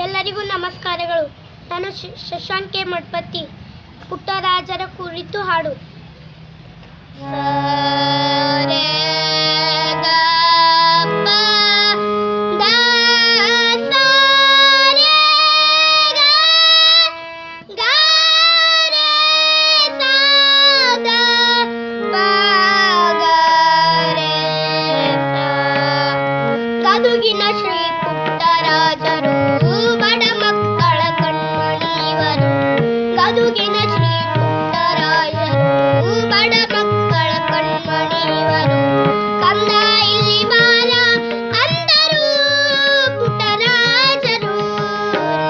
ಎಲ್ಲರಿಗೂ ನಮಸ್ಕಾರಗಳು. ನಾನು ಶಶಾಂಕ್ ಕೆ ಮಠಪತಿ. ಪುಟ್ಟರಾಜರ ಕುರಿತು ಹಾಡು. ಗದುಗಿನ ಶ್ರೀ ಪುಟ್ಟರಾಜರು ಬಡ ಮಕ್ಕಳ ಕಣ್ಮಣಿವರು. ಗದುಗಿನ ಶ್ರೀ ಪುಟ್ಟರಾಜರು ಬಡ ಮಕ್ಕಳ ಕಣ್ಮಣಿವರು. ಕಂದ ಇಲ್ಲಿ ಬಾರ ಅಂದರು ಪುಟ್ಟರಾಜರು,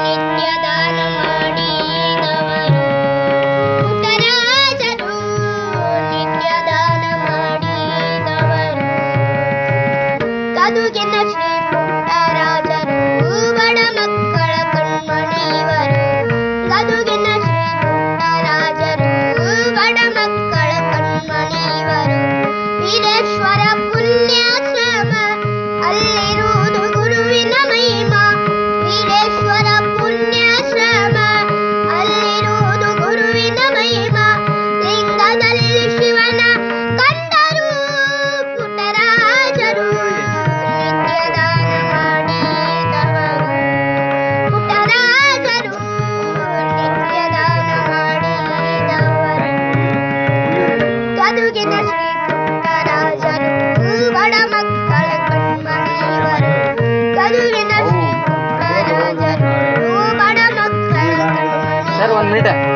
ನಿತ್ಯ ದಾನ ಮಾಡಿದವರು. ಪುಟ್ಟರಾಜರು ನಿತ್ಯ ದಾನ ಮಾಡಿದವರು. ಗದುಗಿನ ಶ್ರೀ ಪುಟ್ಟರಾಜರು ಬಡ ಮಕ್ಕಳ ಕಣ್ಮಣಿವರು. ಗದುಗಿನ ಶ್ರೀ ಪುಟ್ಟರಾಜರು ಬಡ ಮಕ್ಕಳ ಕಣ್ಮಣಿವರು. ವೀರೇಶ್ವರ ಪುಣ್ಯಾಶ್ರಮ ಅಲ್ಲಿರುವುದು ಗುರುವಿನ ಮಹಿಮಾ. ವೀರೇಶ್ವರ ಪುಣ್ಯಾಶ್ರಮ ಅಲ್ಲಿರುವುದು ಗುರುವಿನ ಮಹಿಮಾ. ಲಿಂಗದಲ್ಲಿ ಶಿವನ ಕಂಡರು ಪುಟ್ಟರಾಜರು, ನಿತ್ಯ ದಾನ ಮಾಡಿದವರು. ಪುಟ್ಟರಾಜರು ನಿತ್ಯ ದಾನ ಮಾಡಿದವರು. ಗದುಗಿನ ಶ್ರೀ ಪುಟ್ಟರಾಜರು ಬಡ ಮಕ್ಕಳ ಕಣ್ಮಣಿವರು. ಗದುಗಿನ ಶ್ರೀ ಪುಟ್ಟರಾಜರು ಬಡ ಮಕ್ಕಳ ಕಣ್ಮಣಿವರು.